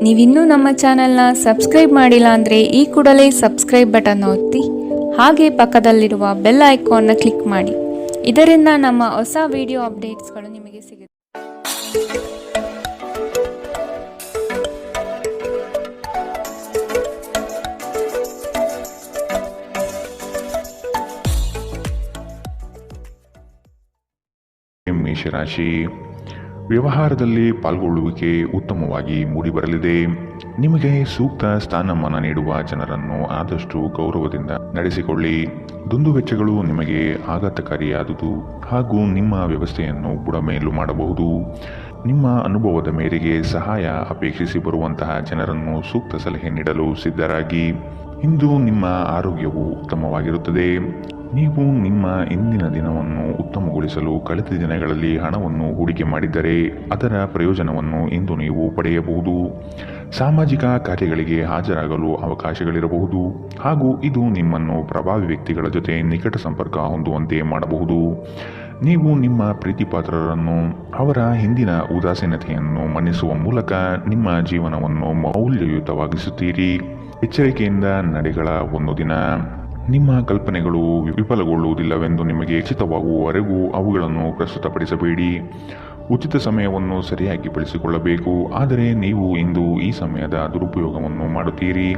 ನೀವಿನ್ನೂ ನಮ್ಮ ಚಾನೆಲ್ನ ಸಬ್ಸ್ಕ್ರೈಬ್ ಮಾಡಿಲ್ಲ ಅಂದರೆ ಈ ಕೂಡಲೇ ಸಬ್ಸ್ಕ್ರೈಬ್ ಬಟನ್ ಒತ್ತಿ ಹಾಗೆ ಪಕ್ಕದಲ್ಲಿರುವ ಬೆಲ್ ಐಕಾನ್ನ ಕ್ಲಿಕ್ ಮಾಡಿ. ಇದರಿಂದ ನಮ್ಮ ಹೊಸ ವಿಡಿಯೋ ಅಪ್ಡೇಟ್ಸ್ಗಳು ನಿಮಗೆ ಸಿಗುತ್ತೆ. ಮೇಷರಾಶಿ, ವ್ಯವಹಾರದಲ್ಲಿ ಪಾಲ್ಗೊಳ್ಳುವಿಕೆ ಉತ್ತಮವಾಗಿ ಮೂಡಿಬರಲಿದೆ. ನಿಮಗೆ ಸೂಕ್ತ ಸ್ಥಾನಮಾನ ನೀಡುವ ಜನರನ್ನು ಆದಷ್ಟು ಗೌರವದಿಂದ ನಡೆಸಿಕೊಳ್ಳಿ. ದುಂದುವೆಚ್ಚಗಳು ನಿಮಗೆ ಆಘಾತಕಾರಿಯಾದುದು ಹಾಗೂ ನಿಮ್ಮ ವ್ಯವಸ್ಥೆಯನ್ನು ಬುಡಮೇಲು ಮಾಡಬಹುದು. ನಿಮ್ಮ ಅನುಭವದ ಮೇರೆಗೆ ಸಹಾಯ ಅಪೇಕ್ಷಿಸಿ ಬರುವಂತಹ ಜನರನ್ನು ಸೂಕ್ತ ಸಲಹೆ ನೀಡಲು ಸಿದ್ಧರಾಗಿ. ಇಂದು ನಿಮ್ಮ ಆರೋಗ್ಯವು ಉತ್ತಮವಾಗಿರುತ್ತದೆ. ನೀವು ನಿಮ್ಮ ಇಂದಿನ ದಿನವನ್ನು ಉತ್ತಮಗೊಳಿಸಲು ಕಳೆದ ದಿನಗಳಲ್ಲಿ ಹಣವನ್ನು ಹೂಡಿಕೆ ಮಾಡಿದ್ದರೆ ಅದರ ಪ್ರಯೋಜನವನ್ನು ಇಂದು ನೀವು ಪಡೆಯಬಹುದು. ಸಾಮಾಜಿಕ ಕಾರ್ಯಗಳಿಗೆ ಹಾಜರಾಗಲು ಅವಕಾಶಗಳಿರಬಹುದು ಹಾಗೂ ಇದು ನಿಮ್ಮನ್ನು ಪ್ರಭಾವಿ ವ್ಯಕ್ತಿಗಳ ಜೊತೆ ನಿಕಟ ಸಂಪರ್ಕ ಹೊಂದುವಂತೆ ಮಾಡಬಹುದು. ನೀವು ನಿಮ್ಮ ಪ್ರೀತಿಪಾತ್ರರನ್ನು ಅವರ ಹಿಂದಿನ ಉದಾಸೀನತೆಯನ್ನು ಮನ್ನಿಸುವ ಮೂಲಕ ನಿಮ್ಮ ಜೀವನವನ್ನು ಮೌಲ್ಯಯುತವಾಗಿಸುತ್ತೀರಿ. ಎಚ್ಚರಿಕೆಯಿಂದ ನಡೆಗಳ ಒಂದು ದಿನ. ನಿಮ್ಮ ಕಲ್ಪನೆಗಳು ವಿಫಲಗೊಳ್ಳುವುದಿಲ್ಲವೆಂದು ನಿಮಗೆ ಖಚಿತವಾಗುವವರೆಗೂ ಅವುಗಳನ್ನು ಪ್ರಸ್ತುತಪಡಿಸಬೇಡಿ. ಉಚಿತ ಸಮಯವನ್ನು ಸರಿಯಾಗಿ ಬಳಸಿಕೊಳ್ಳಬೇಕು. ಆದರೆ ನೀವು ಇಂದು ಈ ಸಮಯದ ದುರುಪಯೋಗವನ್ನು ಮಾಡುತ್ತೀರಿ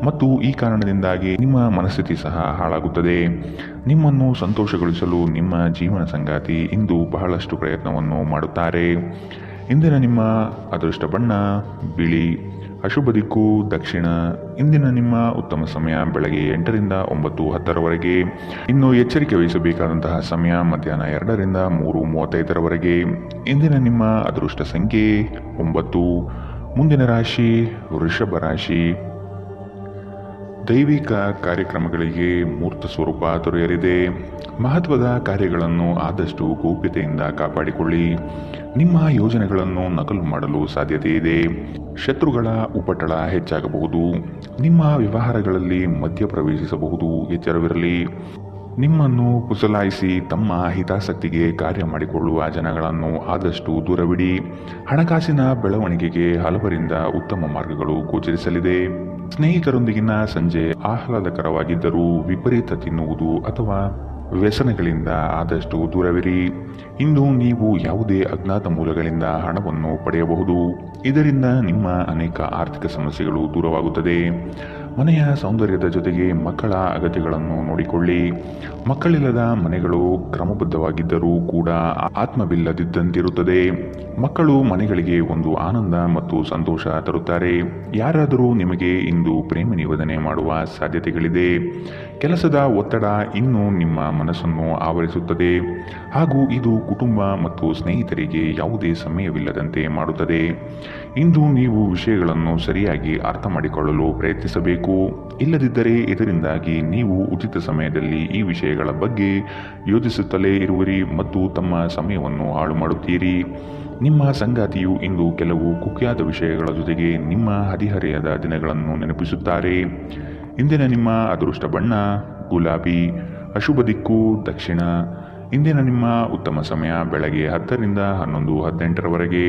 ಮತ್ತು ಈ ಕಾರಣದಿಂದಾಗಿ ನಿಮ್ಮ ಮನಸ್ಥಿತಿ ಸಹ ಹಾಳಾಗುತ್ತದೆ. ನಿಮ್ಮನ್ನು ಸಂತೋಷಗೊಳಿಸಲು ನಿಮ್ಮ ಜೀವನ ಸಂಗಾತಿ ಇಂದು ಬಹಳಷ್ಟು ಪ್ರಯತ್ನವನ್ನು ಮಾಡುತ್ತಾರೆ. ಇಂದಿನ ನಿಮ್ಮ ಅದೃಷ್ಟ ಬಣ್ಣ ಬಿಳಿ. ಅಶುಭ ದಿಕ್ಕು ದಕ್ಷಿಣ. ಇಂದಿನ ನಿಮ್ಮ ಉತ್ತಮ ಸಮಯ ಬೆಳಗ್ಗೆ 8ರಿಂದ 9:10ರವರೆಗೆ. ಇನ್ನು ಎಚ್ಚರಿಕೆ ವಹಿಸಬೇಕಾದಂತಹ ಸಮಯ ಮಧ್ಯಾಹ್ನ 2ರಿಂದ 3:35ರವರೆಗೆ. ಇಂದಿನ ನಿಮ್ಮ ಅದೃಷ್ಟ ಸಂಖ್ಯೆ 9. ಮುಂದಿನ ರಾಶಿ ವೃಷಭ ರಾಶಿ. ದೈವಿಕ ಕಾರ್ಯಕ್ರಮಗಳಿಗೆ ಮೂರ್ತ ಸ್ವರೂಪ ದೊರೆಯಲಿದೆ. ಮಹತ್ವದ ಕಾರ್ಯಗಳನ್ನು ಆದಷ್ಟು ಗೌಪ್ಯತೆಯಿಂದ ಕಾಪಾಡಿಕೊಳ್ಳಿ. ನಿಮ್ಮ ಯೋಜನೆಗಳನ್ನು ನಕಲು ಮಾಡಲು ಸಾಧ್ಯತೆ ಇದೆ. ಶತ್ರುಗಳ ಉಪಟಳ ಹೆಚ್ಚಾಗಬಹುದು. ನಿಮ್ಮ ವ್ಯವಹಾರಗಳಲ್ಲಿ ಮಧ್ಯಪ್ರವೇಶಿಸಬಹುದು. ಎಚ್ಚರವಿರಲಿ. ನಿಮ್ಮನ್ನು ಪುಸಲಾಯಿಸಿ ತಮ್ಮ ಹಿತಾಸಕ್ತಿಗೆ ಕಾರ್ಯ ಮಾಡಿಕೊಳ್ಳುವ ಜನಗಳನ್ನು ಆದಷ್ಟು ದೂರವಿಡಿ. ಹಣಕಾಸಿನ ಬೆಳವಣಿಗೆಗೆ ಹಲವರಿಂದ ಉತ್ತಮ ಮಾರ್ಗಗಳು ಗೋಚರಿಸಲಿದೆ. ಸ್ನೇಹಿತರೊಂದಿಗಿನ ಸಂಜೆ ಆಹ್ಲಾದಕರವಾಗಿದ್ದರೂ ವಿಪರೀತ ತಿನ್ನುವುದು ಅಥವಾ ವ್ಯಸನಗಳಿಂದ ಆದಷ್ಟು ದೂರವಿರಿ. ಇಂದು ನೀವು ಯಾವುದೇ ಅಜ್ಞಾತ ಮೂಲಗಳಿಂದ ಹಣವನ್ನು ಪಡೆಯಬಹುದು. ಇದರಿಂದ ನಿಮ್ಮ ಅನೇಕ ಆರ್ಥಿಕ ಸಮಸ್ಯೆಗಳು ದೂರವಾಗುತ್ತದೆ. ಮನೆಯ ಸೌಂದರ್ಯದ ಜೊತೆಗೆ ಮಕ್ಕಳ ಅಗತ್ಯಗಳನ್ನು ನೋಡಿಕೊಳ್ಳಿ. ಮಕ್ಕಳಿಲ್ಲದ ಮನೆಗಳು ಕ್ರಮಬದ್ಧವಾಗಿದ್ದರೂ ಕೂಡ ಆತ್ಮವಿಲ್ಲದಿದ್ದಂತಿರುತ್ತದೆ. ಮಕ್ಕಳು ಮನೆಗಳಿಗೆ ಒಂದು ಆನಂದ ಮತ್ತು ಸಂತೋಷ ತರುತ್ತಾರೆ. ಯಾರಾದರೂ ನಿಮಗೆ ಇಂದು ಪ್ರೇಮ ನಿವೇದನೆ ಮಾಡುವ ಸಾಧ್ಯತೆಗಳಿದೆ. ಕೆಲಸದ ಒತ್ತಡ ಇನ್ನೂ ನಿಮ್ಮ ಮನಸ್ಸನ್ನು ಆವರಿಸುತ್ತದೆ ಹಾಗೂ ಇದು ಕುಟುಂಬ ಮತ್ತು ಸ್ನೇಹಿತರಿಗೆ ಯಾವುದೇ ಸಮಯವಿಲ್ಲದಂತೆ ಮಾಡುತ್ತದೆ. ಇಂದು ನೀವು ವಿಷಯಗಳನ್ನು ಸರಿಯಾಗಿ ಅರ್ಥ ಮಾಡಿಕೊಳ್ಳಲು ಪ್ರಯತ್ನಿಸಬೇಕು. ಇಲ್ಲದಿದ್ದರೆ ಇದರಿಂದಾಗಿ ನೀವು ಉಚಿತ ಸಮಯದಲ್ಲಿ ಈ ವಿಷಯಗಳ ಬಗ್ಗೆ ಯೋಚಿಸುತ್ತಲೇ ಇರುವಿರಿ ಮತ್ತು ತಮ್ಮ ಸಮಯವನ್ನು ಹಾಳು ಮಾಡುತ್ತೀರಿ. ನಿಮ್ಮ ಸಂಗಾತಿಯು ಇಂದು ಕೆಲವು ಕುಖ್ಯಾತ ವಿಷಯಗಳ ಜೊತೆಗೆ ನಿಮ್ಮ ಹದಿಹರೆಯದ ದಿನಗಳನ್ನು ನೆನಪಿಸುತ್ತಾರೆ. ಇಂದಿನ ನಿಮ್ಮ ಅದೃಷ್ಟ ಬಣ್ಣ ಗುಲಾಬಿ. ಅಶುಭ ದಿಕ್ಕು ದಕ್ಷಿಣ. ಇಂದಿನ ನಿಮ್ಮ ಉತ್ತಮ ಸಮಯ ಬೆಳಗ್ಗೆ 10ರಿಂದ 11:18ರವರೆಗೆ.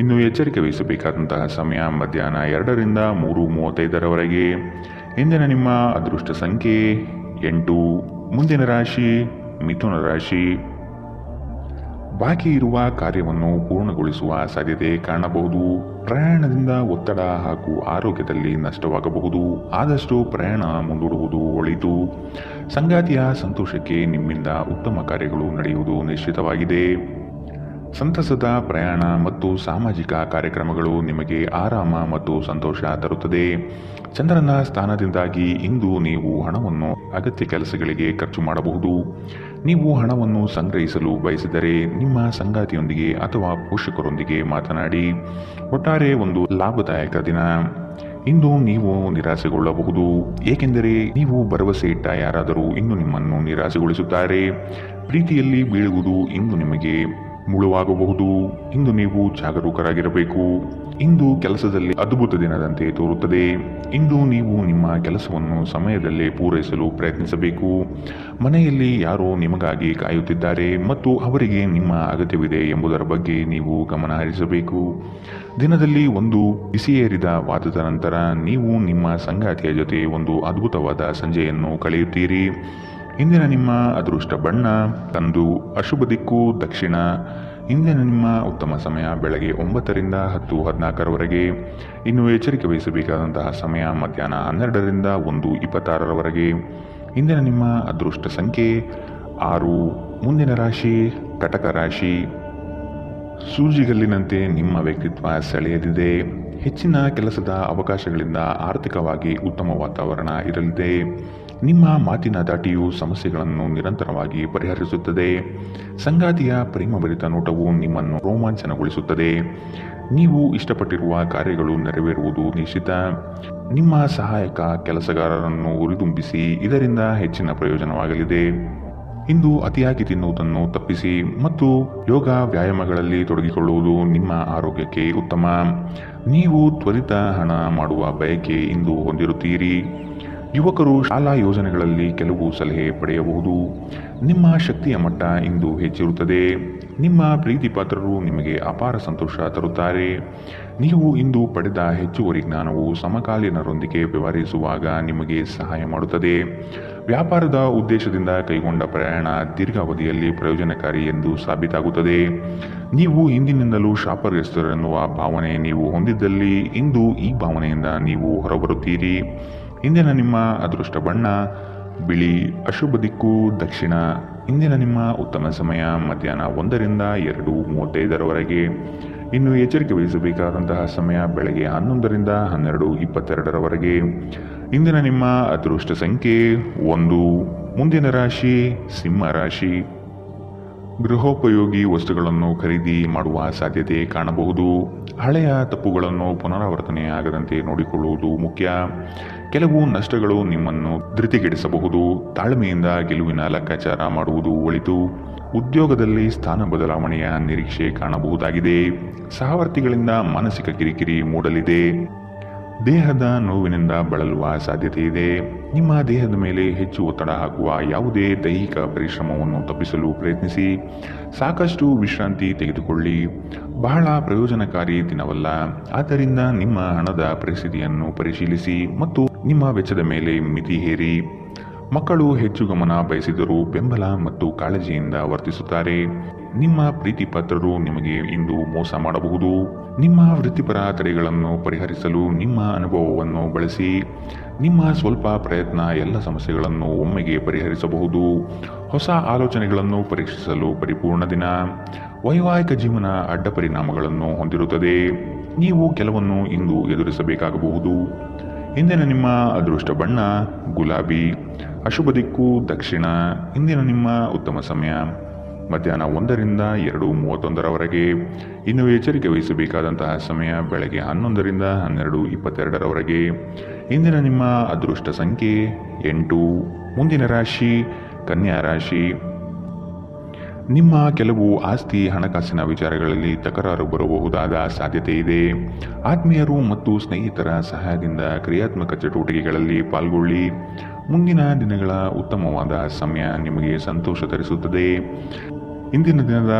ಇನ್ನು ಎಚ್ಚರಿಕೆ ವಹಿಸಬೇಕಾದಂತಹ ಸಮಯ ಮಧ್ಯಾಹ್ನ 2ರಿಂದ 3:35ರವರೆಗೆ. ಇಂದಿನ ನಿಮ್ಮ ಅದೃಷ್ಟ ಸಂಖ್ಯೆ 8. ಮುಂದಿನ ರಾಶಿ ಮಿಥುನ ರಾಶಿ. ಬಾಕಿ ಇರುವ ಕಾರ್ಯವನ್ನು ಪೂರ್ಣಗೊಳಿಸುವ ಸಾಧ್ಯತೆ ಕಾಣಬಹುದು. ಪ್ರಯಾಣದಿಂದ ಒತ್ತಡ ಹಾಗೂ ಆರೋಗ್ಯದಲ್ಲಿ ನಷ್ಟವಾಗಬಹುದು. ಆದಷ್ಟು ಪ್ರಯಾಣ ಮುಂದೂಡುವುದು ಒಳಿತು. ಸಂಗಾತಿಯ ಸಂತೋಷಕ್ಕೆ ನಿಮ್ಮಿಂದ ಉತ್ತಮ ಕಾರ್ಯಗಳು ನಡೆಯುವುದು ನಿಶ್ಚಿತವಾಗಿದೆ. ಸಂತಸದ ಪ್ರಯಾಣ ಮತ್ತು ಸಾಮಾಜಿಕ ಕಾರ್ಯಕ್ರಮಗಳು ನಿಮಗೆ ಆರಾಮ ಮತ್ತು ಸಂತೋಷ ತರುತ್ತದೆ. ಚಂದ್ರನ ಸ್ಥಾನದಿಂದಾಗಿ ಇಂದು ನೀವು ಹಣವನ್ನು ಅಗತ್ಯ ಕೆಲಸಗಳಿಗೆ ಖರ್ಚು ಮಾಡಬಹುದು. ನೀವು ಹಣವನ್ನು ಸಂಗ್ರಹಿಸಲು ಬಯಸಿದರೆ ನಿಮ್ಮ ಸಂಗಾತಿಯೊಂದಿಗೆ ಅಥವಾ ಪೋಷಕರೊಂದಿಗೆ ಮಾತನಾಡಿ. ಒಟ್ಟಾರೆ ಒಂದು ಲಾಭದಾಯಕ ದಿನ. ಇಂದು ನೀವು ನಿರಾಸೆಗೊಳ್ಳಬಹುದು, ಏಕೆಂದರೆ ನೀವು ಭರವಸೆ ಇಟ್ಟ ಯಾರಾದರೂ ಇಂದು ನಿಮ್ಮನ್ನು ನಿರಾಸೆಗೊಳಿಸುತ್ತಾರೆ. ಪ್ರೀತಿಯಲ್ಲಿ ಬೀಳುವುದು ಇಂದು ನಿಮಗೆ ಮುಳುವಾಗಬಹುದು. ಇಂದು ನೀವು ಜಾಗರೂಕರಾಗಿರಬೇಕು. ಇಂದು ಕೆಲಸದಲ್ಲಿ ಅದ್ಭುತ ದಿನದಂತೆ ತೋರುತ್ತದೆ. ಇಂದು ನೀವು ನಿಮ್ಮ ಕೆಲಸವನ್ನು ಸಮಯದಲ್ಲೇ ಪೂರೈಸಲು ಪ್ರಯತ್ನಿಸಬೇಕು. ಮನೆಯಲ್ಲಿ ಯಾರೋ ನಿಮಗಾಗಿ ಕಾಯುತ್ತಿದ್ದಾರೆ ಮತ್ತು ಅವರಿಗೆ ನಿಮ್ಮ ಅಗತ್ಯವಿದೆ ಎಂಬುದರ ಬಗ್ಗೆ ನೀವು ಗಮನ ಹರಿಸಬೇಕು. ದಿನದಲ್ಲಿ ಒಂದು ಬಿಸಿಯೇರಿದ ವಾದದ ನಂತರ ನೀವು ನಿಮ್ಮ ಸಂಗಾತಿಯ ಜೊತೆ ಒಂದು ಅದ್ಭುತವಾದ ಸಂಜೆಯನ್ನು ಕಳೆಯುತ್ತೀರಿ. ಇಂದಿನ ನಿಮ್ಮ ಅದೃಷ್ಟ ಬಣ್ಣ ಕಂದು, ಅಶುಭ ದಿಕ್ಕು ದಕ್ಷಿಣ. ಇಂದಿನ ನಿಮ್ಮ ಉತ್ತಮ ಸಮಯ ಬೆಳಗ್ಗೆ 9ರಿಂದ 10:14ರವರೆಗೆ. ಇನ್ನು ಎಚ್ಚರಿಕೆ ವಹಿಸಬೇಕಾದಂತಹ ಸಮಯ ಮಧ್ಯಾಹ್ನ 12ರಿಂದ 1:26ರವರೆಗೆ. ಇಂದಿನ ನಿಮ್ಮ ಅದೃಷ್ಟ ಸಂಖ್ಯೆ 6. ಮುಂದಿನ ರಾಶಿ ಕಟಕ ರಾಶಿ. ಸೂಜಿಗಲ್ಲಿನಂತೆ ನಿಮ್ಮ ವ್ಯಕ್ತಿತ್ವ ಸೆಳೆಯಲಿದೆ. ಹೆಚ್ಚಿನ ಕೆಲಸದ ಅವಕಾಶಗಳಿಂದ ಆರ್ಥಿಕವಾಗಿ ಉತ್ತಮ ವಾತಾವರಣ ಇರಲಿದೆ. ನಿಮ್ಮ ಮಾತಿನ ದಾಟಿಯು ಸಮಸ್ಯೆಗಳನ್ನು ನಿರಂತರವಾಗಿ ಪರಿಹರಿಸುತ್ತದೆ. ಸಂಗಾತಿಯ ಪ್ರೇಮಭರಿತ ನೋಟವು ನಿಮ್ಮನ್ನು ರೋಮಾಂಚನಗೊಳಿಸುತ್ತದೆ. ನೀವು ಇಷ್ಟಪಟ್ಟಿರುವ ಕಾರ್ಯಗಳು ನೆರವೇರುವುದು ನಿಶ್ಚಿತ. ನಿಮ್ಮ ಸಹಾಯಕ ಕೆಲಸಗಾರರನ್ನು ಹುರಿದುಂಬಿಸಿ, ಇದರಿಂದ ಹೆಚ್ಚಿನ ಪ್ರಯೋಜನವಾಗಲಿದೆ. ಇಂದು ಅತಿಯಾಗಿ ತಿನ್ನುವುದನ್ನು ತಪ್ಪಿಸಿ ಮತ್ತು ಯೋಗ ವ್ಯಾಯಾಮಗಳಲ್ಲಿ ತೊಡಗಿಕೊಳ್ಳುವುದು ನಿಮ್ಮ ಆರೋಗ್ಯಕ್ಕೆ ಉತ್ತಮ. ನೀವು ತ್ವರಿತ ಹಣ ಮಾಡುವ ಬಯಕೆ ಇಂದು ಹೊಂದಿರುತ್ತೀರಿ. ಯುವಕರು ಶಾಲಾ ಯೋಜನೆಗಳಲ್ಲಿ ಕೆಲವು ಸಲಹೆ ಪಡೆಯಬಹುದು. ನಿಮ್ಮ ಶಕ್ತಿಯ ಮಟ್ಟ ಇಂದು ಹೆಚ್ಚಿರುತ್ತದೆ. ನಿಮ್ಮ ಪ್ರೀತಿ ಪಾತ್ರರು ನಿಮಗೆ ಅಪಾರ ಸಂತೋಷ ತರುತ್ತಾರೆ. ನೀವು ಇಂದು ಪಡೆದ ಹೆಚ್ಚುವರಿ ಜ್ಞಾನವು ಸಮಕಾಲೀನರೊಂದಿಗೆ ವ್ಯವಹರಿಸುವಾಗ ನಿಮಗೆ ಸಹಾಯ ಮಾಡುತ್ತದೆ. ವ್ಯಾಪಾರದ ಉದ್ದೇಶದಿಂದ ಕೈಗೊಂಡ ಪ್ರಯಾಣ ದೀರ್ಘಾವಧಿಯಲ್ಲಿ ಪ್ರಯೋಜನಕಾರಿ ಎಂದು ಸಾಬೀತಾಗುತ್ತದೆ. ನೀವು ಹಿಂದಿನಿಂದಲೂ ಶಾಪಗ್ರಸ್ತರೆನ್ನುವ ಭಾವನೆ ನೀವು ಹೊಂದಿದ್ದಲ್ಲಿ ಇಂದು ಈ ಭಾವನೆಯಿಂದ ನೀವು ಹೊರಬರುತ್ತೀರಿ. ಇಂದಿನ ನಿಮ್ಮ ಅದೃಷ್ಟ ಬಣ್ಣ ಬಿಳಿ, ಅಶುಭ ದಿಕ್ಕು ದಕ್ಷಿಣ. ಇಂದಿನ ನಿಮ್ಮ ಉತ್ತಮ ಸಮಯ ಮಧ್ಯಾಹ್ನ 1ರಿಂದ 2:35ರವರೆಗೆ. ಇನ್ನು ಎಚ್ಚರಿಕೆ ವಹಿಸಬೇಕಾದಂತಹ ಸಮಯ ಬೆಳಗ್ಗೆ 11ರಿಂದ 12:22ರವರೆಗೆ. ಇಂದಿನ ನಿಮ್ಮ ಅದೃಷ್ಟ ಸಂಖ್ಯೆ 1. ಮುಂದಿನ ರಾಶಿ ಸಿಂಹ ರಾಶಿ. ಗೃಹೋಪಯೋಗಿ ವಸ್ತುಗಳನ್ನು ಖರೀದಿ ಮಾಡುವ ಸಾಧ್ಯತೆ ಕಾಣಬಹುದು. ಹಳೆಯ ತಪ್ಪುಗಳನ್ನು ಪುನರಾವರ್ತನೆ ಆಗದಂತೆ ನೋಡಿಕೊಳ್ಳುವುದು ಮುಖ್ಯ. ಕೆಲವು ನಷ್ಟಗಳು ನಿಮ್ಮನ್ನು ಧೃತಿಗೆಡಿಸಬಹುದು. ತಾಳ್ಮೆಯಿಂದ ಗೆಲುವಿನ ಲೆಕ್ಕಾಚಾರ ಮಾಡುವುದು ಒಳಿತು. ಉದ್ಯೋಗದಲ್ಲಿ ಸ್ಥಾನ ಬದಲಾವಣೆಯ ನಿರೀಕ್ಷೆ ಕಾಣಬಹುದಾಗಿದೆ. ಸಹವರ್ತಿಗಳಿಂದ ಮಾನಸಿಕ ಕಿರಿಕಿರಿ ಮೂಡಲಿದೆ. ದೇಹದ ನೋವಿನಿಂದ ಬಳಲುವ ಸಾಧ್ಯತೆ ಇದೆ. ನಿಮ್ಮ ದೇಹದ ಮೇಲೆ ಹೆಚ್ಚು ಒತ್ತಡ ಹಾಕುವ ಯಾವುದೇ ದೈಹಿಕ ಪರಿಶ್ರಮವನ್ನು ತಪ್ಪಿಸಲು ಪ್ರಯತ್ನಿಸಿ. ಸಾಕಷ್ಟು ವಿಶ್ರಾಂತಿ ತೆಗೆದುಕೊಳ್ಳಿ. ಬಹಳ ಪ್ರಯೋಜನಕಾರಿ ದಿನವಲ್ಲ. ಆದ್ದರಿಂದ ನಿಮ್ಮ ಹಣದ ಪರಿಸ್ಥಿತಿಯನ್ನು ಪರಿಶೀಲಿಸಿ ಮತ್ತು ನಿಮ್ಮ ವೆಚ್ಚದ ಮೇಲೆ ಮಿತಿ ಹೇರಿ. ಮಕ್ಕಳು ಹೆಚ್ಚು ಗಮನ ಬಯಸಿದರೂ ಬೆಂಬಲ ಮತ್ತು ಕಾಳಜಿಯಿಂದ ವರ್ತಿಸುತ್ತಾರೆ. ನಿಮ್ಮ ಪ್ರೀತಿ ಪಾತ್ರರು ನಿಮಗೆ ಇಂದು ಮೋಸ ಮಾಡಬಹುದು. ನಿಮ್ಮ ವೃತ್ತಿಪರ ತಡೆಗಳನ್ನು ಪರಿಹರಿಸಲು ನಿಮ್ಮ ಅನುಭವವನ್ನು ಬಳಸಿ. ನಿಮ್ಮ ಸ್ವಲ್ಪ ಪ್ರಯತ್ನ ಎಲ್ಲ ಸಮಸ್ಯೆಗಳನ್ನು ಒಮ್ಮೆಗೆ ಪರಿಹರಿಸಬಹುದು. ಹೊಸ ಆಲೋಚನೆಗಳನ್ನು ಪರೀಕ್ಷಿಸಲು ಪರಿಪೂರ್ಣ ದಿನ. ವೈವಾಹಿಕ ಜೀವನ ಅಡ್ಡ ಪರಿಣಾಮಗಳನ್ನು ಹೊಂದಿರುತ್ತದೆ. ನೀವು ಕೆಲವನ್ನು ಇಂದು ಎದುರಿಸಬೇಕಾಗಬಹುದು. ಇಂದಿನ ನಿಮ್ಮ ಅದೃಷ್ಟ ಬಣ್ಣ ಗುಲಾಬಿ, ಅಶುಭ ದಿಕ್ಕು ದಕ್ಷಿಣ. ಇಂದಿನ ನಿಮ್ಮ ಉತ್ತಮ ಸಮಯ ಮಧ್ಯಾಹ್ನ 1ರಿಂದ 2:31ರವರೆಗೆ. ಇನ್ನು ಎಚ್ಚರಿಕೆ ವಹಿಸಬೇಕಾದಂತಹ ಸಮಯ ಬೆಳಗ್ಗೆ 11ರಿಂದ 12:22ರವರೆಗೆ. ಇಂದಿನ ನಿಮ್ಮ ಅದೃಷ್ಟ ಸಂಖ್ಯೆ 8. ಮುಂದಿನ ರಾಶಿ ಕನ್ಯಾ ರಾಶಿ. ನಿಮ್ಮ ಕೆಲವು ಆಸ್ತಿ ಹಣಕಾಸಿನ ವಿಚಾರಗಳಲ್ಲಿ ತಕರಾರು ಬರಬಹುದಾದ ಸಾಧ್ಯತೆ ಇದೆ. ಆತ್ಮೀಯರು ಮತ್ತು ಸ್ನೇಹಿತರ ಸಹಾಯದಿಂದ ಕ್ರಿಯಾತ್ಮಕ ಚಟುವಟಿಕೆಗಳಲ್ಲಿ ಪಾಲ್ಗೊಳ್ಳಿ. ಮುಂದಿನ ದಿನಗಳ ಉತ್ತಮವಾದ ಸಮಯ ನಿಮಗೆ ಸಂತೋಷ ತರಿಸುತ್ತದೆ. ಇಂದಿನ ದಿನದ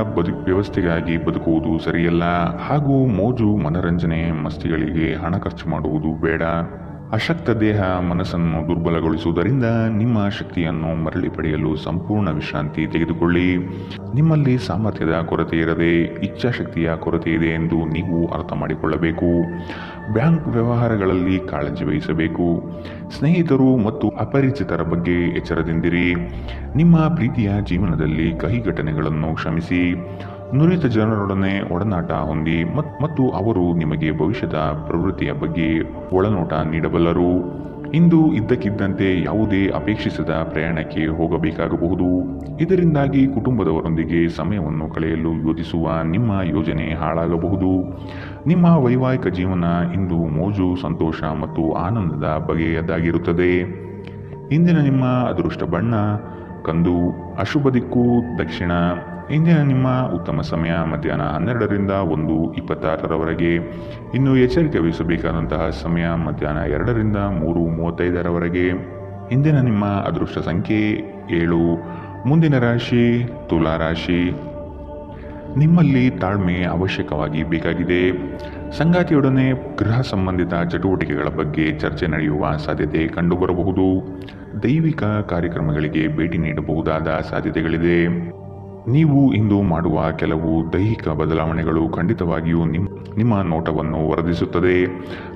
ವ್ಯವಸ್ಥೆಗಾಗಿ ಬದುಕುವುದು ಸರಿಯಲ್ಲ ಹಾಗೂ ಮೋಜು ಮನರಂಜನೆ ಮಸ್ತಿಗಳಿಗೆ ಹಣ ಖರ್ಚು ಮಾಡುವುದು ಬೇಡ. ಅಶಕ್ತ ದೇಹ ಮನಸ್ಸನ್ನು ದುರ್ಬಲಗೊಳಿಸುವುದರಿಂದ ನಿಮ್ಮ ಶಕ್ತಿಯನ್ನು ಮರಳಿ ಪಡೆಯಲು ಸಂಪೂರ್ಣ ವಿಶ್ರಾಂತಿ ತೆಗೆದುಕೊಳ್ಳಿ. ನಿಮ್ಮಲ್ಲಿ ಸಾಮರ್ಥ್ಯದ ಕೊರತೆ ಇರದೆ ಇಚ್ಛಾಶಕ್ತಿಯ ಕೊರತೆ ಇದೆ ಎಂದು ನೀವು ಅರ್ಥ ಮಾಡಿಕೊಳ್ಳಬೇಕು. ಬ್ಯಾಂಕ್ ವ್ಯವಹಾರಗಳಲ್ಲಿ ಕಾಳಜಿ ವಹಿಸಬೇಕು. ಸ್ನೇಹಿತರು ಮತ್ತು ಅಪರಿಚಿತರ ಬಗ್ಗೆ ಎಚ್ಚರದಿಂದಿರಿ. ನಿಮ್ಮ ಪ್ರೀತಿಯ ಜೀವನದಲ್ಲಿ ಕಹಿ ಘಟನೆಗಳನ್ನು ಕ್ಷಮಿಸಿ. ನುರಿತ ಜನರೊಡನೆ ಒಡನಾಟ ಹೊಂದಿ ಮತ್ತು ಅವರು ನಿಮಗೆ ಭವಿಷ್ಯದ ಪ್ರವೃತ್ತಿಯ ಬಗ್ಗೆ ಒಳನೋಟ ನೀಡಬಲ್ಲರು. ಇಂದು ಇದ್ದಕ್ಕಿದ್ದಂತೆ ಯಾವುದೇ ಅಪೇಕ್ಷಿಸದ ಪ್ರಯಾಣಕ್ಕೆ ಹೋಗಬೇಕಾಗಬಹುದು. ಇದರಿಂದಾಗಿ ಕುಟುಂಬದವರೊಂದಿಗೆ ಸಮಯವನ್ನು ಕಳೆಯಲು ಯೋಜಿಸುವ ನಿಮ್ಮ ಯೋಜನೆ ಹಾಳಾಗಬಹುದು. ನಿಮ್ಮ ವೈವಾಹಿಕ ಜೀವನ ಇಂದು ಮೋಜು, ಸಂತೋಷ ಮತ್ತು ಆನಂದದ ಬಗೆಯದಾಗಿರುತ್ತದೆ. ಇಂದಿನ ನಿಮ್ಮ ಅದೃಷ್ಟ ಬಣ್ಣ ಕಂದು, ಅಶುಭ ದಿಕ್ಕು ದಕ್ಷಿಣ. ಇಂದಿನ ನಿಮ್ಮ ಉತ್ತಮ ಸಮಯ ಮಧ್ಯಾಹ್ನ 12ರಿಂದ 1:26ರವರೆಗೆ. ಇನ್ನು ಎಚ್ಚರಿಕೆ ವಹಿಸಬೇಕಾದಂತಹ ಸಮಯ ಮಧ್ಯಾಹ್ನ 2ರಿಂದ 3:35ರವರೆಗೆ. ಇಂದಿನ ನಿಮ್ಮ ಅದೃಷ್ಟ ಸಂಖ್ಯೆ 7. ಮುಂದಿನ ರಾಶಿ ತುಲಾ ರಾಶಿ. ನಿಮ್ಮಲ್ಲಿ ತಾಳ್ಮೆ ಅವಶ್ಯಕವಾಗಿ ಬೇಕಾಗಿದೆ. ಸಂಗಾತಿಯೊಡನೆ ಗೃಹ ಸಂಬಂಧಿತ ಚಟುವಟಿಕೆಗಳ ಬಗ್ಗೆ ಚರ್ಚೆ ನಡೆಯುವ ಸಾಧ್ಯತೆ ಕಂಡುಬರಬಹುದು. ದೈವಿಕ ಕಾರ್ಯಕ್ರಮಗಳಿಗೆ ಭೇಟಿ ನೀಡಬಹುದಾದ ಸಾಧ್ಯತೆಗಳಿದೆ. ನೀವು ಇಂದು ಮಾಡುವ ಕೆಲವು ದೈಹಿಕ ಬದಲಾವಣೆಗಳು ಖಂಡಿತವಾಗಿಯೂ ನಿಮ್ಮ ನೋಟವನ್ನು ವರ್ಧಿಸುತ್ತದೆ.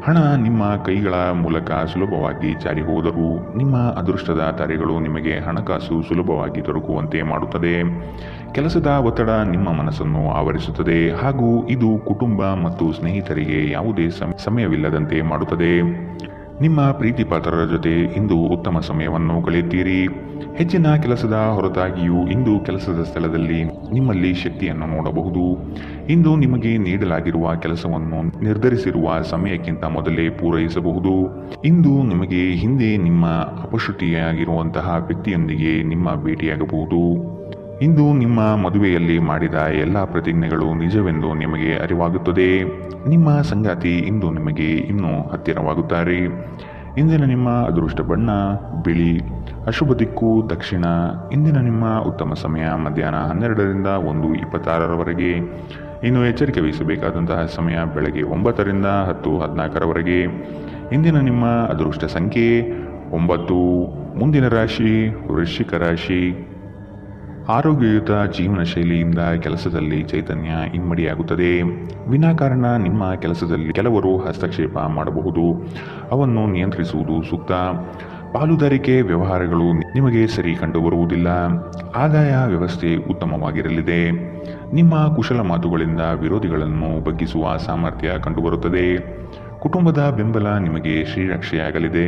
ಹಣ ನಿಮ್ಮ ಕೈಗಳ ಮೂಲಕ ಸುಲಭವಾಗಿ ಜಾರಿ ಹೋದರೂ ನಿಮ್ಮ ಅದೃಷ್ಟದ ತಾರೆಗಳು ನಿಮಗೆ ಹಣಕಾಸು ಸುಲಭವಾಗಿ ದೊರಕುವಂತೆ ಮಾಡುತ್ತದೆ. ಕೆಲಸದ ಒತ್ತಡ ನಿಮ್ಮ ಮನಸ್ಸನ್ನು ಆವರಿಸುತ್ತದೆ ಹಾಗೂ ಇದು ಕುಟುಂಬ ಮತ್ತು ಸ್ನೇಹಿತರಿಗೆ ಯಾವುದೇ ಸಮಯವಿಲ್ಲದಂತೆ ಮಾಡುತ್ತದೆ. ನಿಮ್ಮ ಪ್ರೀತಿ ಪಾತ್ರರ ಜೊತೆ ಇಂದು ಉತ್ತಮ ಸಮಯವನ್ನು ಕಳೆಯುತ್ತೀರಿ. ಹೆಚ್ಚಿನ ಕೆಲಸದ ಹೊರತಾಗಿಯೂ ಇಂದು ಕೆಲಸದ ಸ್ಥಳದಲ್ಲಿ ನಿಮ್ಮಲ್ಲಿ ಶಕ್ತಿಯನ್ನು ನೋಡಬಹುದು. ಇಂದು ನಿಮಗೆ ನೀಡಲಾಗಿರುವ ಕೆಲಸವನ್ನು ನಿರ್ಧರಿಸಿರುವ ಸಮಯಕ್ಕಿಂತ ಮೊದಲೇ ಪೂರೈಸಬಹುದು. ಇಂದು ನಿಮಗೆ ಹಿಂದೆ ನಿಮ್ಮ ಅಪಶ್ರುತಿಯಾಗಿರುವಂತಹ ವ್ಯಕ್ತಿಯೊಂದಿಗೆ ನಿಮ್ಮ ಭೇಟಿಯಾಗಬಹುದು. ಇಂದು ನಿಮ್ಮ ಮದುವೆಯಲ್ಲಿ ಮಾಡಿದ ಎಲ್ಲ ಪ್ರತಿಜ್ಞೆಗಳು ನಿಜವೆಂದು ನಿಮಗೆ ಅರಿವಾಗುತ್ತದೆ. ನಿಮ್ಮ ಸಂಗಾತಿ ಇಂದು ನಿಮಗೆ ಇನ್ನೂ ಹತ್ತಿರವಾಗುತ್ತಾರೆ. ಇಂದಿನ ನಿಮ್ಮ ಅದೃಷ್ಟ ಬಣ್ಣ ಬಿಳಿ. ಅಶುಭ ದಿಕ್ಕು ದಕ್ಷಿಣ. ಇಂದಿನ ನಿಮ್ಮ ಉತ್ತಮ ಸಮಯ ಮಧ್ಯಾಹ್ನ 12ರಿಂದ 1:26ರವರೆಗೆ. ಇನ್ನು ಎಚ್ಚರಿಕೆ ವಹಿಸಬೇಕಾದಂತಹ ಸಮಯ ಬೆಳಗ್ಗೆ 9ರಿಂದ 10:14ರವರೆಗೆ. ಇಂದಿನ ನಿಮ್ಮ ಅದೃಷ್ಟ ಸಂಖ್ಯೆ 9. ಮುಂದಿನ ರಾಶಿ ವೃಶ್ಚಿಕ ರಾಶಿ. ಆರೋಗ್ಯಯುತ ಜೀವನ ಶೈಲಿಯಿಂದ ಕೆಲಸದಲ್ಲಿ ಚೈತನ್ಯ ಇಮ್ಮಡಿಯಾಗುತ್ತದೆ. ವಿನಾಕಾರಣ ನಿಮ್ಮ ಕೆಲಸದಲ್ಲಿ ಕೆಲವರು ಹಸ್ತಕ್ಷೇಪ ಮಾಡಬಹುದು. ಅವನ್ನು ನಿಯಂತ್ರಿಸುವುದು ಸೂಕ್ತ. ಪಾಲುದಾರಿಕೆ ವ್ಯವಹಾರಗಳು ನಿಮಗೆ ಸರಿ ಕಂಡುಬರುವುದಿಲ್ಲ. ಆದಾಯ ವ್ಯವಸ್ಥೆ ಉತ್ತಮವಾಗಿರಲಿದೆ. ನಿಮ್ಮ ಕುಶಲ ಮಾತುಗಳಿಂದ ವಿರೋಧಿಗಳನ್ನು ಬಗ್ಗಿಸುವ ಸಾಮರ್ಥ್ಯ ಕಂಡುಬರುತ್ತದೆ. ಕುಟುಂಬದ ಬೆಂಬಲ ನಿಮಗೆ ಶ್ರೀರಕ್ಷೆಯಾಗಲಿದೆ.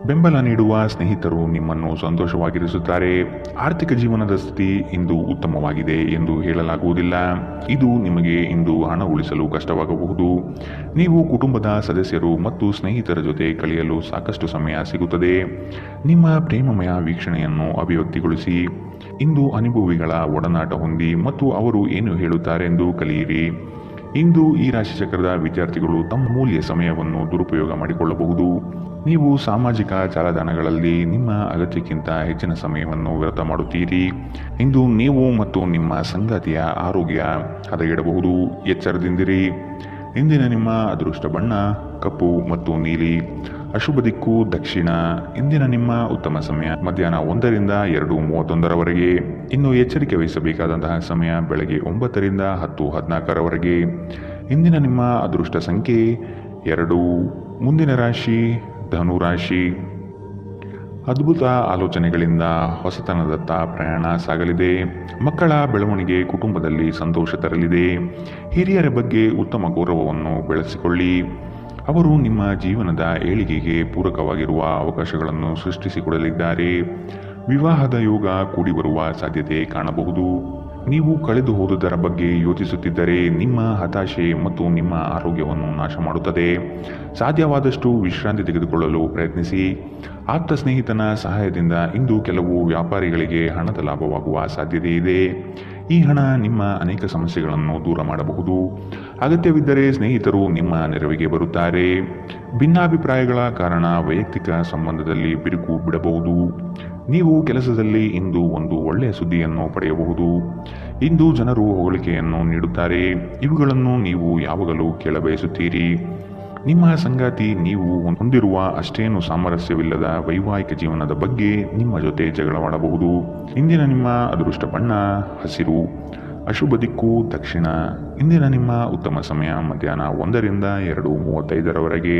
ಬೆಂಬಲ ನೀಡುವ ಸ್ನೇಹಿತರು ನಿಮ್ಮನ್ನು ಸಂತೋಷವಾಗಿರಿಸುತ್ತಾರೆ. ಆರ್ಥಿಕ ಜೀವನದ ಸ್ಥಿತಿ ಇಂದು ಉತ್ತಮವಾಗಿದೆ ಎಂದು ಹೇಳಲಾಗುವುದಿಲ್ಲ. ಇದು ನಿಮಗೆ ಇಂದು ಹಣ ಉಳಿಸಲು ಕಷ್ಟವಾಗಬಹುದು. ನೀವು ಕುಟುಂಬದ ಸದಸ್ಯರು ಮತ್ತು ಸ್ನೇಹಿತರ ಜೊತೆ ಕಳೆಯಲು ಸಾಕಷ್ಟು ಸಮಯ ಸಿಗುತ್ತದೆ. ನಿಮ್ಮ ಪ್ರೇಮಮಯ ವೀಕ್ಷಣೆಯನ್ನು ಅಭಿವ್ಯಕ್ತಿಗೊಳಿಸಿ. ಇಂದು ಅನುಭವಿಗಳ ಒಡನಾಟ ಹೊಂದಿ ಮತ್ತು ಅವರು ಏನು ಹೇಳುತ್ತಾರೆಂದು ಕಲಿಯಿರಿ. ಇಂದು ಈ ರಾಶಿಚಕ್ರದ ವಿದ್ಯಾರ್ಥಿಗಳು ತಮ್ಮ ಮೂಲ್ಯ ಸಮಯವನ್ನು ದುರುಪಯೋಗ ಮಾಡಿಕೊಳ್ಳಬಹುದು. ನೀವು ಸಾಮಾಜಿಕ ಜಾಲತಾಣಗಳಲ್ಲಿ ನಿಮ್ಮ ಅಗತ್ಯಕ್ಕಿಂತ ಹೆಚ್ಚಿನ ಸಮಯವನ್ನು ವ್ಯರ್ಥ ಮಾಡುತ್ತೀರಿ. ಇಂದು ನೀವು ಮತ್ತು ನಿಮ್ಮ ಸಂಗಾತಿಯ ಆರೋಗ್ಯ ಹದಗೆಡಬಹುದು. ಎಚ್ಚರದಿಂದಿರಿ. ಇಂದಿನ ನಿಮ್ಮ ಅದೃಷ್ಟ ಬಣ್ಣ ಕಪ್ಪು ಮತ್ತು ನೀಲಿ. ಅಶುಭ ದಿಕ್ಕು ದಕ್ಷಿಣ. ಇಂದಿನ ನಿಮ್ಮ ಉತ್ತಮ ಸಮಯ ಮಧ್ಯಾಹ್ನ 1ರಿಂದ 2:31ರವರೆಗೆ. ಇನ್ನು ಎಚ್ಚರಿಕೆ ವಹಿಸಬೇಕಾದಂತಹ ಸಮಯ ಬೆಳಗ್ಗೆ 9ರಿಂದ 10:14ರವರೆಗೆ. ಇಂದಿನ ನಿಮ್ಮ ಅದೃಷ್ಟ ಸಂಖ್ಯೆ 2. ಮುಂದಿನ ರಾಶಿ ಧನುರಾಶಿ. ಅದ್ಭುತ ಆಲೋಚನೆಗಳಿಂದ ಹೊಸತನದತ್ತ ಪ್ರಯಾಣ ಸಾಗಲಿದೆ. ಮಕ್ಕಳ ಬೆಳವಣಿಗೆ ಕುಟುಂಬದಲ್ಲಿ ಸಂತೋಷ ತರಲಿದೆ. ಹಿರಿಯರ ಬಗ್ಗೆ ಉತ್ತಮ ಗೌರವವನ್ನು ಬೆಳೆಸಿಕೊಳ್ಳಿ. ಅವರು ನಿಮ್ಮ ಜೀವನದ ಏಳಿಗೆಗೆ ಪೂರಕವಾಗಿರುವ ಅವಕಾಶಗಳನ್ನು ಸೃಷ್ಟಿಸಿಕೊಡಲಿದ್ದಾರೆ. ವಿವಾಹದ ಯೋಗ ಕೂಡಿ ಬರುವ ಸಾಧ್ಯತೆ ಕಾಣಬಹುದು. ನೀವು ಕಳೆದು ಹೋದುದರ ಬಗ್ಗೆ ಯೋಚಿಸುತ್ತಿದ್ದರೆ ನಿಮ್ಮ ಹತಾಶೆ ಮತ್ತು ನಿಮ್ಮ ಆರೋಗ್ಯವನ್ನು ನಾಶ ಮಾಡುತ್ತದೆ. ಸಾಧ್ಯವಾದಷ್ಟು ವಿಶ್ರಾಂತಿ ತೆಗೆದುಕೊಳ್ಳಲು ಪ್ರಯತ್ನಿಸಿ. ಆಪ್ತ ಸ್ನೇಹಿತನ ಸಹಾಯದಿಂದ ಇಂದು ಕೆಲವು ವ್ಯಾಪಾರಿಗಳಿಗೆ ಹಣದ ಲಾಭವಾಗುವ ಸಾಧ್ಯತೆ ಇದೆ. ಈ ಹಣ ನಿಮ್ಮ ಅನೇಕ ಸಮಸ್ಯೆಗಳನ್ನು ದೂರ ಮಾಡಬಹುದು. ಅಗತ್ಯವಿದ್ದರೆ ಸ್ನೇಹಿತರು ನಿಮ್ಮ ನೆರವಿಗೆ ಬರುತ್ತಾರೆ. ಭಿನ್ನಾಭಿಪ್ರಾಯಗಳ ಕಾರಣ ವೈಯಕ್ತಿಕ ಸಂಬಂಧದಲ್ಲಿ ಬಿರುಕು ಬಿಡಬಹುದು. ನೀವು ಕೆಲಸದಲ್ಲಿ ಇಂದು ಒಂದು ಒಳ್ಳೆಯ ಸುದ್ದಿಯನ್ನು ಪಡೆಯಬಹುದು. ಇಂದು ಜನರು ಹೊಗಳಿಕೆಯನ್ನು ನೀಡುತ್ತಾರೆ. ಇವುಗಳನ್ನು ನೀವು ಯಾವಾಗಲೂ ಕೇಳಬಯಸುತ್ತೀರಿ. ನಿಮ್ಮ ಸಂಗಾತಿ ನೀವು ಹೊಂದಿರುವ ಅಷ್ಟೇನು ಸಾಮರಸ್ಯವಿಲ್ಲದ ವೈವಾಹಿಕ ಜೀವನದ ಬಗ್ಗೆ ನಿಮ್ಮ ಜೊತೆ ಜಗಳವಾಡಬಹುದು. ಇಂದಿನ ನಿಮ್ಮ ಅದೃಷ್ಟ ಬಣ್ಣ ಹಸಿರು. ಅಶುಭ ದಿಕ್ಕು ದಕ್ಷಿಣ. ಇಂದಿನ ನಿಮ್ಮ ಉತ್ತಮ ಸಮಯ ಮಧ್ಯಾಹ್ನ 1ರಿಂದ 2:35ರವರೆಗೆ.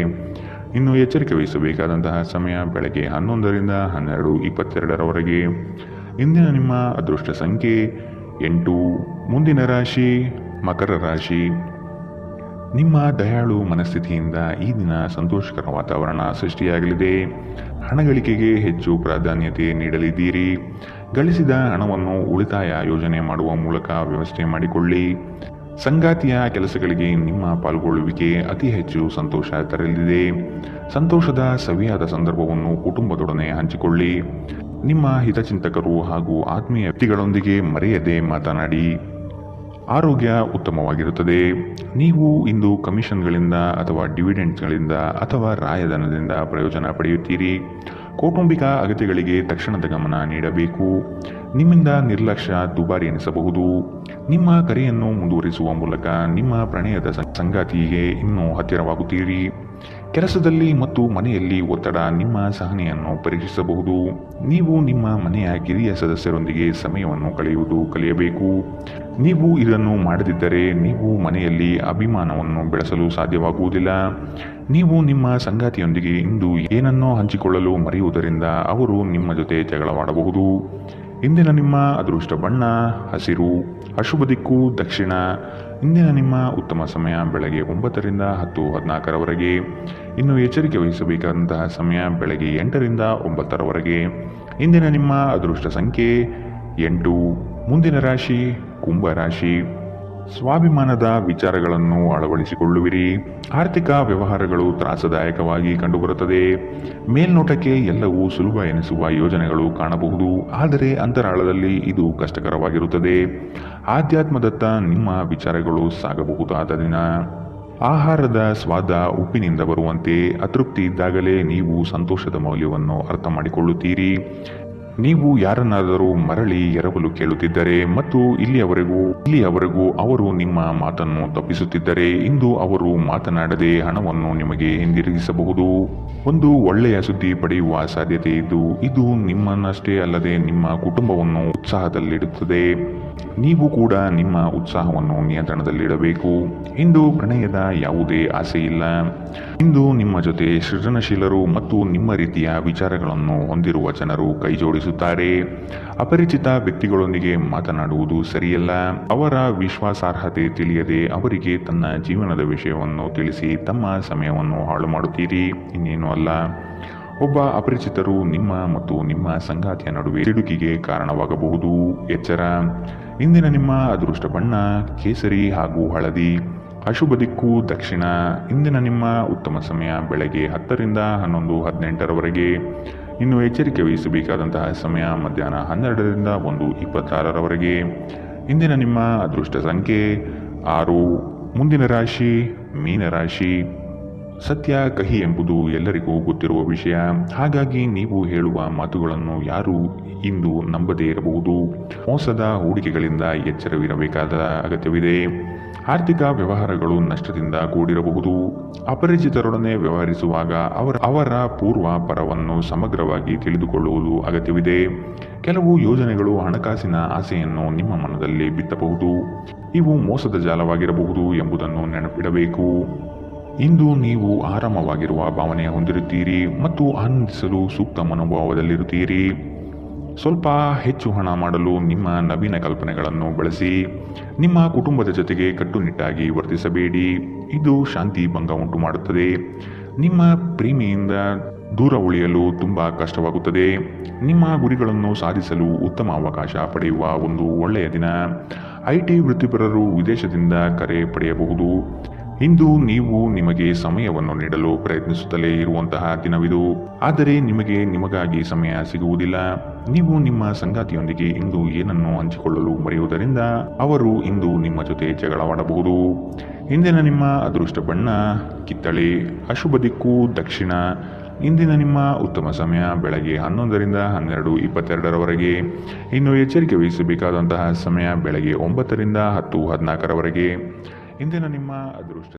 ಇನ್ನು ಎಚ್ಚರಿಕೆ ವಹಿಸಬೇಕಾದಂತಹ ಸಮಯ ಬೆಳಗ್ಗೆ 11ರಿಂದ 12:22ರವರೆಗೆ. ಇಂದಿನ ನಿಮ್ಮ ಅದೃಷ್ಟ ಸಂಖ್ಯೆ 8. ಮುಂದಿನ ರಾಶಿ ಮಕರ ರಾಶಿ. ನಿಮ್ಮ ದಯಾಳು ಮನಸ್ಥಿತಿಯಿಂದ ಈ ದಿನ ಸಂತೋಷಕರ ವಾತಾವರಣ ಸೃಷ್ಟಿಯಾಗಲಿದೆ. ಹಣಗಳಿಕೆಗೆ ಹೆಚ್ಚು ಪ್ರಾಧಾನ್ಯತೆ ನೀಡಲಿದ್ದೀರಿ. ಗಳಿಸಿದ ಹಣವನ್ನು ಉಳಿತಾಯ ಯೋಜನೆ ಮಾಡುವ ಮೂಲಕ ವ್ಯವಸ್ಥೆ ಮಾಡಿಕೊಳ್ಳಿ. ಸಂಗಾತಿಯ ಕೆಲಸಗಳಿಗೆ ನಿಮ್ಮ ಪಾಲ್ಗೊಳ್ಳುವಿಕೆ ಅತಿ ಹೆಚ್ಚು ಸಂತೋಷ ತರಲಿದೆ. ಸಂತೋಷದ ಸವಿಯಾದ ಸಂದರ್ಭವನ್ನು ಕುಟುಂಬದೊಡನೆ ಹಂಚಿಕೊಳ್ಳಿ. ನಿಮ್ಮ ಹಿತಚಿಂತಕರು ಹಾಗೂ ಆತ್ಮೀಯ ವ್ಯಕ್ತಿಗಳೊಂದಿಗೆ ಮರೆಯದೆ ಮಾತನಾಡಿ. ಆರೋಗ್ಯ ಉತ್ತಮವಾಗಿರುತ್ತದೆ. ನೀವು ಇಂದು ಕಮಿಷನ್ಗಳಿಂದ ಅಥವಾ ಡಿವಿಡೆಂಡ್ಸ್ಗಳಿಂದ ಅಥವಾ ರಾಯಧನದಿಂದ ಪ್ರಯೋಜನ ಪಡೆಯುತ್ತೀರಿ. ಕೌಟುಂಬಿಕ ಅಗತ್ಯಗಳಿಗೆ ತಕ್ಷಣದ ಗಮನ ನೀಡಬೇಕು. ನಿಮ್ಮಿಂದ ನಿರ್ಲಕ್ಷ್ಯ ದುಬಾರಿ ಎನಿಸಬಹುದು. ನಿಮ್ಮ ಕರೆಯನ್ನು ಮುಂದುವರಿಸುವ ಮೂಲಕ ನಿಮ್ಮ ಪ್ರಣಯದ ಸಂಗಾತಿಗೆ ಇನ್ನೂ ಹತ್ತಿರವಾಗುತ್ತೀರಿ. ಕೆಲಸದಲ್ಲಿ ಮತ್ತು ಮನೆಯಲ್ಲಿ ಒತ್ತಡ ನಿಮ್ಮ ಸಹನೆಯನ್ನು ಪರೀಕ್ಷಿಸಬಹುದು. ನೀವು ನಿಮ್ಮ ಮನೆಯ ಕಿರಿಯ ಸದಸ್ಯರೊಂದಿಗೆ ಸಮಯವನ್ನು ಕಳೆಯಬೇಕು. ನೀವು ಇದನ್ನು ಮಾಡದಿದ್ದರೆ ನೀವು ಮನೆಯಲ್ಲಿ ಅಭಿಮಾನವನ್ನು ಬೆಳೆಸಲು ಸಾಧ್ಯವಾಗುವುದಿಲ್ಲ. ನೀವು ನಿಮ್ಮ ಸಂಗಾತಿಯೊಂದಿಗೆ ಇಂದು ಏನನ್ನೋ ಹಂಚಿಕೊಳ್ಳಲು ಮರೆಯುವುದರಿಂದ ಅವರು ನಿಮ್ಮ ಜೊತೆ ಜಗಳವಾಡಬಹುದು. ಇಂದಿನ ನಿಮ್ಮ ಅದೃಷ್ಟ ಬಣ್ಣ ಹಸಿರು, ಅಶುಭ ದಿಕ್ಕು ದಕ್ಷಿಣ. ಇಂದಿನ ನಿಮ್ಮ ಉತ್ತಮ ಸಮಯ ಬೆಳಗ್ಗೆ 9 ರಿಂದ 10:14 ಇನ್ನು ಎಚ್ಚರಿಕೆ ವಹಿಸಬೇಕಾದಂತಹ ಸಮಯ ಬೆಳಗ್ಗೆ 8 ರಿಂದ 9 ಇಂದಿನ ನಿಮ್ಮ ಅದೃಷ್ಟ ಸಂಖ್ಯೆ 8. ಮುಂದಿನ ರಾಶಿ ಕುಂಭ ರಾಶಿ. ಸ್ವಾಭಿಮಾನದ ವಿಚಾರಗಳನ್ನು ಅಳವಡಿಸಿಕೊಳ್ಳುವಿರಿ. ಆರ್ಥಿಕ ವ್ಯವಹಾರಗಳು ತ್ರಾಸದಾಯಕವಾಗಿ ಕಂಡುಬರುತ್ತದೆ. ಮೇಲ್ನೋಟಕ್ಕೆ ಎಲ್ಲವೂ ಸುಲಭ ಎನಿಸುವ ಯೋಜನೆಗಳು ಕಾಣಬಹುದು, ಆದರೆ ಅಂತರಾಳದಲ್ಲಿ ಇದು ಕಷ್ಟಕರವಾಗಿರುತ್ತದೆ. ಆಧ್ಯಾತ್ಮದತ್ತ ನಿಮ್ಮ ವಿಚಾರಗಳು ಸಾಗಬಹುದಾದ ದಿನ. ಆಹಾರದ ಸ್ವಾದ ಉಪ್ಪಿನಿಂದ ಬರುವಂತೆ ಅತೃಪ್ತಿ ಇದ್ದಾಗಲೇ ನೀವು ಸಂತೋಷದ ಮೌಲ್ಯವನ್ನು ಅರ್ಥ ಮಾಡಿಕೊಳ್ಳುತ್ತೀರಿ. ನೀವು ಯಾರನ್ನಾದರೂ ಮರಳಿ ಎರವಲು ಕೇಳುತ್ತಿದ್ದರೆ ಮತ್ತು ಇಲ್ಲಿಯವರೆಗೂ ಅವರು ನಿಮ್ಮ ಮಾತನ್ನು ತಪ್ಪಿಸುತ್ತಿದ್ದರೆ ಇಂದು ಅವರು ಮಾತನಾಡದೆ ಹಣವನ್ನು ನಿಮಗೆ ಹಿಂದಿರುಗಿಸಬಹುದು. ಒಂದು ಒಳ್ಳೆಯ ಸುದ್ದಿ ಪಡೆಯುವ ಸಾಧ್ಯತೆ ಇದ್ದು ಇದು ನಿಮ್ಮನ್ನಷ್ಟೇ ಅಲ್ಲದೆ ನಿಮ್ಮ ಕುಟುಂಬವನ್ನು ಉತ್ಸಾಹದಲ್ಲಿಡುತ್ತದೆ. ನೀವು ಕೂಡ ನಿಮ್ಮ ಉತ್ಸಾಹವನ್ನು ನಿಯಂತ್ರಣದಲ್ಲಿಡಬೇಕು. ಇಂದು ಪ್ರಣಯದ ಯಾವುದೇ ಆಸೆ ಇಲ್ಲ. ಇಂದು ನಿಮ್ಮ ಜೊತೆ ಸೃಜನಶೀಲರು ಮತ್ತು ನಿಮ್ಮ ರೀತಿಯ ವಿಚಾರಗಳನ್ನು ಹೊಂದಿರುವ ಜನರು ಕೈಜೋಡಿಸುತ್ತಾರೆ. ಅಪರಿಚಿತ ವ್ಯಕ್ತಿಗಳೊಂದಿಗೆ ಮಾತನಾಡುವುದು ಸರಿಯಲ್ಲ. ಅವರ ವಿಶ್ವಾಸಾರ್ಹತೆ ತಿಳಿಯದೆ ಅವರಿಗೆ ತನ್ನ ಜೀವನದ ವಿಷಯವನ್ನು ತಿಳಿಸಿ ತಮ್ಮ ಸಮಯವನ್ನು ಹಾಳು ಮಾಡುತ್ತೀರಿ, ಇನ್ನೇನು ಅಲ್ಲ. ಒಬ್ಬ ಅಪರಿಚಿತರು ನಿಮ್ಮ ಮತ್ತು ನಿಮ್ಮ ಸಂಗಾತಿಯ ನಡುವೆ ಸಿಡುಕಿಗೆ ಕಾರಣವಾಗಬಹುದು, ಎಚ್ಚರ. ಇಂದಿನ ನಿಮ್ಮ ಅದೃಷ್ಟ ಬಣ್ಣ ಕೇಸರಿ ಹಾಗೂ ಹಳದಿ, ಅಶುಭ ದಿಕ್ಕು ದಕ್ಷಿಣ. ಇಂದಿನ ನಿಮ್ಮ ಉತ್ತಮ ಸಮಯ ಬೆಳಗ್ಗೆ 10 ರಿಂದ 11:18 ಇನ್ನು ಎಚ್ಚರಿಕೆ ವಹಿಸಬೇಕಾದಂತಹ ಸಮಯ ಮಧ್ಯಾಹ್ನ 12 ರಿಂದ 1:26 ಇಂದಿನ ನಿಮ್ಮ ಅದೃಷ್ಟ ಸಂಖ್ಯೆ 6. ಮುಂದಿನ ರಾಶಿ ಮೀನರಾಶಿ. ಸತ್ಯ ಕಹಿ ಎಂಬುದು ಎಲ್ಲರಿಗೂ ಗೊತ್ತಿರುವ ವಿಷಯ. ಹಾಗಾಗಿ ನೀವು ಹೇಳುವ ಮಾತುಗಳನ್ನು ಯಾರು ಇಂದು ನಂಬದೇ ಇರಬಹುದು. ಮೋಸದ ಹೂಡಿಕೆಗಳಿಂದ ಎಚ್ಚರವಿರಬೇಕಾದ ಅಗತ್ಯವಿದೆ. ಆರ್ಥಿಕ ವ್ಯವಹಾರಗಳು ನಷ್ಟದಿಂದ ಕೂಡಿರಬಹುದು. ಅಪರಿಚಿತರೊಡನೆ ವ್ಯವಹರಿಸುವಾಗ ಅವರ ಪೂರ್ವ ಪರವನ್ನು ಸಮಗ್ರವಾಗಿ ತಿಳಿದುಕೊಳ್ಳುವುದು ಅಗತ್ಯವಿದೆ. ಕೆಲವು ಯೋಜನೆಗಳು ಹಣಕಾಸಿನ ಆಸೆಯನ್ನು ನಿಮ್ಮ ಮನದಲ್ಲಿ ಬಿತ್ತಬಹುದು. ಇವು ಮೋಸದ ಜಾಲವಾಗಿರಬಹುದು ಎಂಬುದನ್ನು ನೆನಪಿಡಬೇಕು. ಇಂದು ನೀವು ಆರಾಮವಾಗಿರುವ ಭಾವನೆ ಹೊಂದಿರುತ್ತೀರಿ ಮತ್ತು ಆನಂದಿಸಲು ಸೂಕ್ತ ಮನೋಭಾವದಲ್ಲಿರುತ್ತೀರಿ. ಸ್ವಲ್ಪ ಹೆಚ್ಚು ಹಣ ಮಾಡಲು ನಿಮ್ಮ ನವೀನ ಕಲ್ಪನೆಗಳನ್ನು ಬಳಸಿ. ನಿಮ್ಮ ಕುಟುಂಬದ ಜೊತೆಗೆ ಕಟ್ಟುನಿಟ್ಟಾಗಿ ವರ್ತಿಸಬೇಡಿ. ಇದು ಶಾಂತಿ ಭಂಗ ಉಂಟು ಮಾಡುತ್ತದೆ. ನಿಮ್ಮ ಪ್ರೇಮಿಯಿಂದ ದೂರ ಉಳಿಯಲು ತುಂಬ ಕಷ್ಟವಾಗುತ್ತದೆ. ನಿಮ್ಮ ಗುರಿಗಳನ್ನು ಸಾಧಿಸಲು ಉತ್ತಮ ಅವಕಾಶ ಪಡೆಯುವ ಒಂದು ಒಳ್ಳೆಯ ದಿನ. IT ವೃತ್ತಿಪರರು ವಿದೇಶದಿಂದ ಕರೆ ಪಡೆಯಬಹುದು. ಇಂದು ನೀವು ನಿಮಗೆ ಸಮಯವನ್ನು ನೀಡಲು ಪ್ರಯತ್ನಿಸುತ್ತಲೇ ಇರುವಂತಹ ದಿನವಿದು, ಆದರೆ ನಿಮಗಾಗಿ ಸಮಯ ಸಿಗುವುದಿಲ್ಲ. ನೀವು ನಿಮ್ಮ ಸಂಗಾತಿಯೊಂದಿಗೆ ಇಂದು ಏನನ್ನು ಹಂಚಿಕೊಳ್ಳಲು ಮರೆಯುವುದರಿಂದ ಅವರು ಇಂದು ನಿಮ್ಮ ಜೊತೆ ಜಗಳವಾಡಬಹುದು. ಇಂದಿನ ನಿಮ್ಮ ಅದೃಷ್ಟ ಬಣ್ಣ ಕಿತ್ತಳೆ, ಅಶುಭ ದಿಕ್ಕು ದಕ್ಷಿಣ. ಇಂದಿನ ನಿಮ್ಮ ಉತ್ತಮ ಸಮಯ ಬೆಳಗ್ಗೆ 11 ರಿಂದ 12:22 ಇನ್ನು ಎಚ್ಚರಿಕೆ ವಹಿಸಬೇಕಾದಂತಹ ಸಮಯ ಬೆಳಗ್ಗೆ 9 ರಿಂದ 10:14 ಇಂದಿನ ನಿಮ್ಮ ಅದೃಷ್ಟ